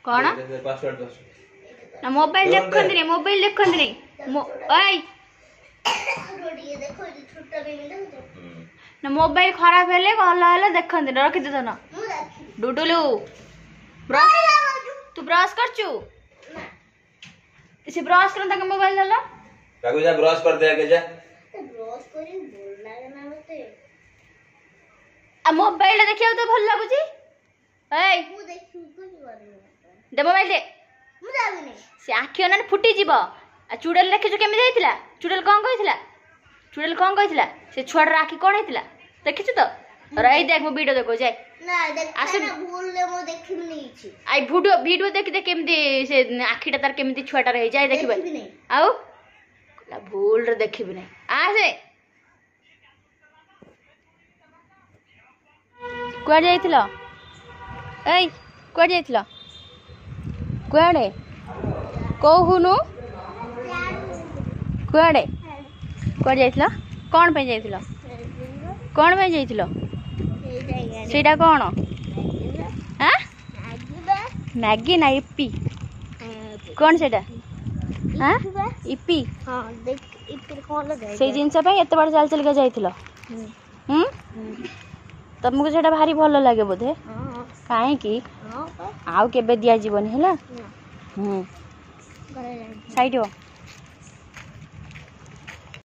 कौन ना मोबाइल देखते नहीं मोबाइल देखते नहीं ना मोबाइल खराब हेले गला देखते रखी दे ना डुडुलू तू ब्रश करचु इसे ब्रश कर तक मोबाइल दला काकू जा ब्रश कर दे आगे जा ब्रश करी बोल लागे ना मते आ मोबाइल देखियो तो भल लागु छी ए मु देखु कुछ करी दे मोबाइल दे मु जाबी नहीं से आखियो ना फुटी जीव आ चुड़ेल देखि जो केमे जाइतिला चुड़ेल कोन कहितिला से छुआड़ राखी कोन हेतिला देखिछु तो रही देख मो वीडियो देखो जाय ना देख ना भूल ले मो देखि नहीं छी आई वीडियो देख दे केमदी से आखिटा तार केमदी छुआटा रही जाय देखिबे आउ ला भूल रे देखिबे नहीं आ से कुआ जाइतिलो ए कुआ जाइतिलो कुआडे कहूनु कुआडे कुआ जाइतिलो कोन पे जाइतिलो कोन पे जाइतिलो सेटा कोन हां मैगी ना इप्पी कोन सेटा हां इप्पी हां देख इप्पी कोन लगे से जिंस पे एते बड़ चाल चल के जाइतिलो तुमको सेटा भारी भल लागे बोधे हां काहे की आउ केबे दिया जीवन हैला साइड हो।